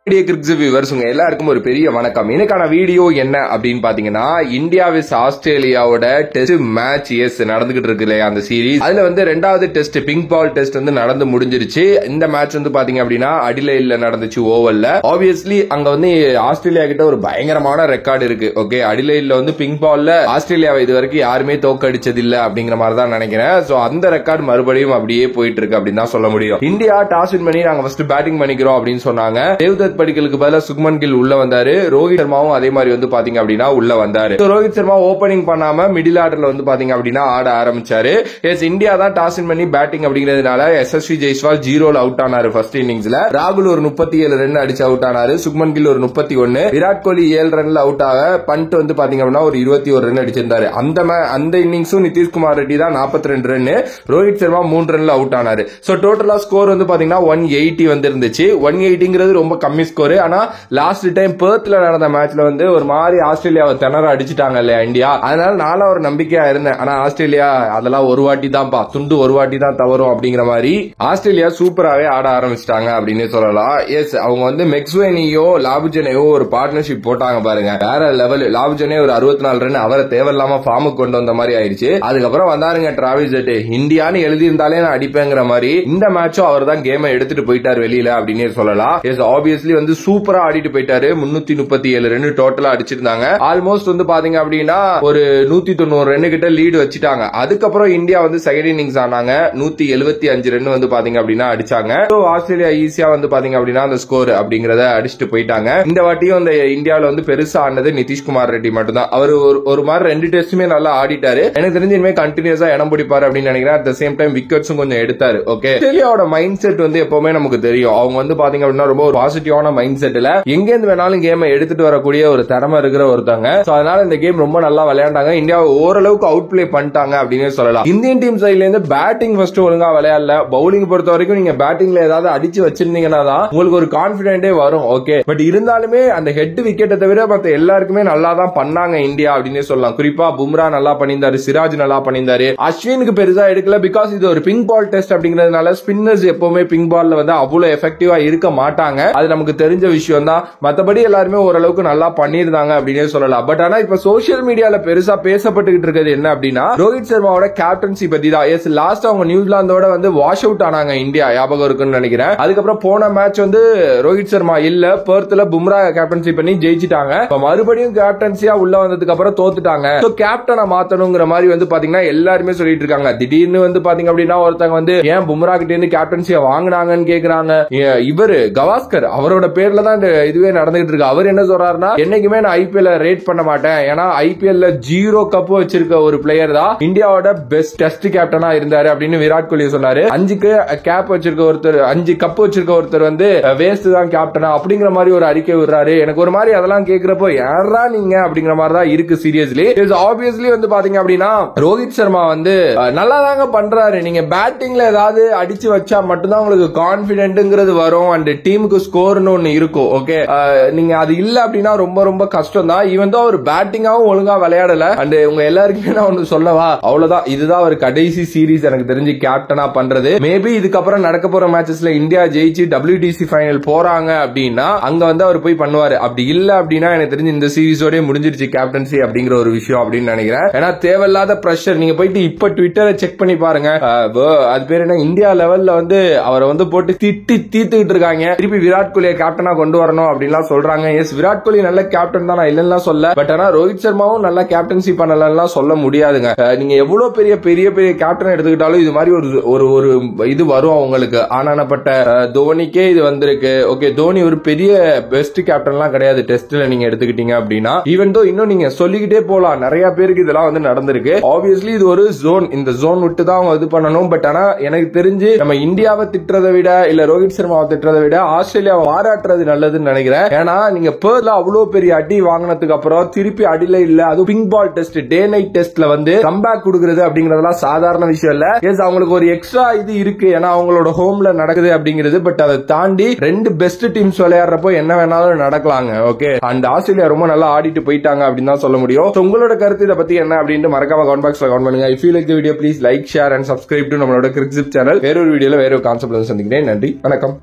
எல்லாருக்கும் ஒரு பெரிய வணக்கம். இன்னைக்கான வீடியோ என்ன அப்படின்னு பாத்தீங்கன்னா, இந்தியா விஸ் ஆஸ்திரேலியாவோட டெஸ்ட் மேட்ச் நடந்துகிட்டு இருக்கு இல்லையா அந்த சீரீஸ். அதுல வந்து ரெண்டாவது டெஸ்ட் பிங்க் பால் டெஸ்ட் வந்து நடந்து முடிஞ்சிருச்சு. இந்த மேட்ச் வந்து பாத்தீங்க அப்படின்னா அடிலைட்ல நடந்துச்சு ஓவல்ல. ஆப்வியஸ்லி அங்க வந்து ஆஸ்திரேலியா கிட்ட ஒரு பயங்கரமான ரெக்கார்டு இருக்கு. ஓகே, அடிலைட்ல வந்து பிங்க் பால்ல ஆஸ்திரேலியாவை இது வரைக்கும் யாருமே தோக்கடிச்சது இல்ல அப்படிங்கிற மாதிரி தான் நினைக்கிறேன். சோ அந்த ரெக்கார்டு மறுபடியும் அப்படியே போயிட்டு இருக்கு அப்படின்னு தான் சொல்ல முடியும். இந்தியா டாஸ் வின் பண்ணி நாங்க ஃபர்ஸ்ட் பேட்டிங் பண்ணிக்கிறோம் அப்படின்னு சொன்னாங்க. தேவ்தத் படிக்கலுக்கு பதிலா சுக்மன் கில் உள்ள வந்தாரு. ரோஹித் சர்மாவும் அதே மாதிரி வந்து பாத்தீங்க அப்படின்னா உள்ள வந்தாரு. ரோஹித் சர்மா ஓபனிங் பண்ணாம மிடில் ஆர்டர்ல வந்து பாத்தீங்க அப்படின்னா ஆட ஆரம்பிச்சாரு. இந்தியா தான் டாஸ் வின் பண்ணி பேட்டிங் அப்படிங்கிறதுனால எஸ்எஸ்வி ஜெய்ஸ்வால் 0ல அவுட் ஆனாரு ஃபர்ஸ்ட் இன்னிங்ஸ்ல. ராகுல் ஒரு 37 ரன் அடிச்சு அவுட் ஆனாரு. சுக்மன் கில் ஒரு 31. விராட் கோலி 7 ரன்ல அவுட் ஆக பண்ட் வந்து பாத்தீங்க அப்படின்னா ஒரு 21 ரன் அடிச்சிருந்தாரு. அந்த இன்னிங்ஸும் நிதிஷ்குமார் ரெட்டி தான் 42 ரன். ரோஹித் சர்மா 3 ரன்ல அவுட் ஆனாரு. சோ டோட்டலா ஸ்கோர் வந்து பாத்தீங்கன்னா 180 வந்து இருந்துச்சு. 180ங்கிறது ரொம்ப கம்மி ஸ்கோர். ஆனா லாஸ்ட் டைம் பெர்த்ல நடந்த மேட்ச்ல வந்து ஒரு மாதிரி ஆஸ்திரேலியாவை திணற அடிச்சுட்டாங்க இல்லையா இந்தியா. அதனால நானும் ஒரு நம்பிக்கையா இருந்தேன். ஆனா ஆஸ்திரேலியா அதெல்லாம் ஒரு வாட்டி தான்ப்பா, துண்டு ஒரு வாட்டி தான் தவறும் அப்படிங்கிற மாதிரி ஆஸ்திரேலியா சூப்பராவே ஆட ஆரம்பிச்சிட்டாங்க அப்படின்னு சொல்லலாம். எஸ், அவங்க வந்து மெக்ஸ்வேனியோ லாபுஜனையோ ஒரு பார்ட்னர்ஷிப் போட்டாங்க பாருங்க, வேற லெவல். லாபுஜனே ஒரு 64 ரன் அவரை தேவையில்லாம ஃபார்முக்கு கொண்டு வந்த மாதிரி ஆயிடுச்சு. அதுக்கப்புறம் வந்தாருங்க டிராவிஸ் ஹெட். இந்தியான்னு எழுதியிருந்தாலே நான் அடிப்பேங்கிற மாதிரி இந்த மேட்சும் அவர் தான் கேமை எடுத்துட்டு போயிட்டார் வெளியில அப்படின்னு சொல்லலாம். எஸ், ஆப்வியஸ்லி வந்து சூப்பரா ஆடிட்டு போயிட்டாரு. 337 ரன் டோட்டலா அடிச்சிருந்தாங்க. ஆல்மோஸ்ட் வந்து பாத்தீங்க அப்படின்னா ஒரு 190 ரன் கிட்ட லீடு வச்சுட்டாங்க. அதுக்கப்புறம் இந்தியா வந்து செகண்ட் இன்னிங்ஸ் ஆனாங்க. 175 ரன் வந்து பாத்தீங்க அப்படின்னா அடிச்சாங்க. ஆஸ்திரேலியா ஈஸியா வந்து பாத்தீங்க அப்படின்னா அந்த ஸ்கோர் அப்படிங்கறத அடிச்சுட்டு போயிட்டாங்க. இந்த வாட்டியும் அந்த இந்தியாவில வந்து பெருசா ஆனது நிதிஷ்குமார் ரெட்டி மட்டும் தான். அவர் ஒரு மாதிரி 2 டெஸ்டுமே நல்லா ஆடிட்டாரு. எனக்கு தெரிஞ்சு இனிமே கண்டினியூஸா இடம் பிடிப்பாரு அப்படின்னு நினைக்கிறேன். அட் த சேம் டைம் விக்கெட்ஸும் கொஞ்சம் எடுத்தாரு. ஓகே, ஆஸ்திரேலியாவோட மைண்ட் செட் வந்து எப்பவுமே நமக்கு தெரியும். அவங்க வந்து பாத்தீங்க அப்படின்னா ரொம்ப ஒரு பாசிட்டிவான மைண்ட் செட்ல எங்கேருந்து வேணாலும் கேமை எடுத்துட்டு வரக்கூடிய ஒரு திறமை இருக்கிற ஒருத்தங்க. அதனால இந்த கேம் ரொம்ப நல்லா விளையாண்டாங்க. இந்தியா ஓரளவுக்கு அவுட் பிளே பண்ணிட்டாங்க அப்படின்னு சொல்லலாம். இந்தியன் டீம் சைட்ல இருந்து பேட்டிங் ஃபர்ஸ்ட் ஒழுங்கா விளையாடல. பவுலிங் பொறுத்த வரைக்கும் நீங்க பேட்டிங்ல ஏதாவது அடிச்சு வச்சிருந்தீங்கன்னா தான் உங்களுக்கு ஒரு கான்பிடென்டே வரும். ஓகே, பட் இருந்தாலுமே அந்த ஹெட் விக்கெட்டை தவிர மத்த எல்லாருக்குமே நல்லா தான் பண்ணாங்க இந்தியா அப்படின்னு சொல்லலாம். குறிப்பா பும்ரா நல்லா பண்ணியிருந்தாரு, சிராஜ் நல்லா பண்ணியிருந்தாரு. அஸ்வினுக்கு பெருசா எடுக்கல. பிகாஸ் இது ஒரு பிங்க் பால் டெஸ்ட் அப்படிங்கிறதுனால ஸ்பின்னர்ஸ் எப்பவுமே பிங்க் பால்ல வந்து அவ்வளவு எஃபெக்டிவா இருக்க மாட்டாங்க. அது நமக்கு தெரிஞ்ச விஷயம் தான். மத்தபடி எல்லாருமே ஓரளவுக்கு நல்லா பண்ணிருந்தாங்க அப்படின்னே சொல்லலாம். பட் ஆனா இப்ப சோசியல் மீடியால பெருசா பேசப்பட்டுகிட்டு இருக்கிறது என்ன அப்படின்னா ரோஹித் சர்மாவோட கேப்டன்சி பத்தி தான். எஸ், லாஸ்ட் அவங்க நியூசிலாந்தோட வந்து வாஷ் அவுட் ஆனாங்க இந்தியா, ஞாபகம் இருக்குன்னு நினைக்கிறேன். அதுக்கப்புறம் போன மேட்ச் வந்து ரோஹித் சர்மா இல்ல, பெர்த்ல பும்ரா கேப்டன்சி பண்ணி ஜெயிச்சிட்டாங்க. மறுபடியும் கேப்டன்சியா உள்ள வந்ததுக்கு அப்புறம் தோத்துட்டாங்க. கேப்டனை மாத்தணுங்கிற மாதிரி வந்து பாத்தீங்கன்னா எல்லாருமே சொல்லிட்டு இருக்காங்க. திடீர்னு வந்து பாத்தீங்க அப்படின்னா ஒருத்தங்க வந்து ஏன் பும்ரா கிட்ட இருந்து கேப்டன்சியா வாங்கினாங்கன்னு கேக்குறாங்க. இவரு கவாஸ்கர் அவரோட பேர்ல தான் இதுவே நடந்துகிட்டு இருக்கு. அவர் என்ன சொல்றாருன்னா, என்னைக்குமே நான் ஐபிஎல் ரேட் பண்ண மாட்டேன். ஏன்னா ஐபிஎல்ல 0 கப் வச்சிருக்க ஒரு பிளேயர் தான் இந்தியாவோட பெஸ்ட் டெஸ்ட் கேப்டனா இருந்தாரு அப்படின்னு விராட் கோலி சொன்னாரு. 5 கேப் வச்சிருக்க ஒருத்தர், 5 கப் வச்சிருக்க ஒருத்தர் வந்து வேஸ்ட் தான் கேப்டனா அப்படிங்கிற மாதிரி ஒரு அறிக்கை விடுறாரு. எனக்கு ஒரு மாதிரி அதெல்லாம் கேக்குறப்போ யாரா நீங்க அப்படிங்கிற மாதிரி தான் இருக்கு. சீரியஸ்லி ஆப்வியஸ்லி வந்து பாத்தீங்க அப்படின்னா ரோஹித் சர்மா வந்து நல்லா தாங்க பண்றாரு. நீங்க பேட்டிங்ல ஏதாவது அடிச்சு வச்சா மட்டும்தான் உங்களுக்கு கான்பிடென்ட்ங்கிறது வரும். அண்ட் டீமுக்கு ஸ்கோர்னு ஒன்னு இருக்கும். ஓகே, நீங்க அது இல்ல அப்படின்னா ரொம்ப ரொம்ப கஷ்டம் தான். ஈவன் தான் அவர் பேட்டிங்காவும் ஒழுங்கா விளையாடல. அண்ட் உங்க எல்லாருக்குமே நான் ஒன்னு சொல்லவா, அவ்வளவுதான். இதுதான் ஒரு கடைசி சீரீஸ் எனக்கு தெரிஞ்சு கேப்டனா பண்றது. மேபி இதுக்கப்புறம் நடக்க போற மேட்சஸ்ல இந்தியா ஜெயிச்சு WTC ஃபைனல் போறாங்க அப்படின்னா அங்க வந்து அவர் போய் பண்ணுவாரு. அப்படி இல்ல அப்படின்னா எனக்கு தெரிஞ்சு இந்த சீரீஸோட முடிஞ்சிருச்சு கேப்டன்சி அப்படிங்கிற ஒரு விஷயம் அப்படின்னு நினைக்கிறேன். ஏன்னா தேவையில்லாத பிரஷர். நீங்க போயிட்டு இப்ப ட்விட்டரை செக் பண்ணி பாருங்க. அது பேர் என்ன, இந்தியா லெவல்ல வந்து அவரை வந்து போட்டு திட்டி தீத்துக்கிட்டு இருக்காங்க. திருப்பி விராட் கோலியை கேப்டனா கொண்டு வரணும் அப்படின்லாம் சொல்றாங்க. எஸ், விராட் கோலி நல்ல கேப்டன் தான், நான் இல்லன்னா சொல்ல. பட் ஆனா ரோஹித் சர்மாவும் நல்ல கேப்டன்சி பண்ணலாம் சொல்ல முடியாதுங்க. நீங்க எவ்வளவு பெரிய பெரிய பெரிய கேப்டன் எடுத்துக்கிட்டாலும் இது மாதிரி ஒரு இது வரும் அவங்களுக்கு. ஆனானப்பட்ட தோனிக்கே இது வந்திருக்கு. ஓகே, தோனி ஒரு பெரிய பெஸ்ட் கேப்டன்லாம் கிடையாது டெஸ்ட்ல நீங்க எடுத்துக்கிட்டீங்க அப்படின்னா. ஈவன் தோ இன்னும் நீங்க சொல்லிக்கிட்டே போலாம், நிறைய பேருக்கு இதெல்லாம் வந்து நடந்திருக்கு. ஆப்வியஸ்லி இது ஒரு ஜோன், இந்த ஜோன் விட்டு தான் அவங்க இது பண்ணணும். பட் ஆனா எனக்கு தெரிஞ்சு நம்ம இந்தியாவை திட்டுறதை விட இல்ல ரோஹித் சர்மாவை திட்டுறதை விட ஆஸ்திரேலியாவை பாராட்டுறது நல்லதுன்னு நினைக்கிறேன். ஏன்னா நீங்க பேர்ல அவ்வளவு பெரிய அடி வாங்கினதுக்கு அப்புறம் திருப்பி அடியில இல்ல, அது pink ball test, day night டெஸ்ட்ல வந்து கம்பேக் கொடுக்கிறது அப்படிங்கறதெல்லாம் சாதாரண விஷயம் இல்ல. எஸ், அவங்களுக்கு ஒரு எக்ஸ்ட்ரா இது இருக்கு. ஏன்னா அவங்களோட ஹோம்ல நடக்குது அப்படிங்கிறது. பட் அதை தாண்டி 2 பெஸ்ட் டீம்ஸ் விளையாடுறப்போ என்ன வேணாலும் நடக்கலாங்க. ஓகே, அண்ட் ஆஸ்திரேலியா ரொம்ப நல்லா ஆடிட்டு போயிட்டாங்க அப்படின்னு தான் சொல்ல முடியும். உங்களோட கருத்து இதை பத்தி என்ன அப்படின்னு மறக்காம கமெண்ட் பாக்ஸ்ல கமெண்ட் பண்ணுங்க. If you like the video please like, share and subscribe to நம்மளோட கிரிக்ஸிப் சேனல். வேற ஒரு வீடியோல வேற ஒரு கான்செப்ட்ல சந்திக்கிறேன். நன்றி, வணக்கம்.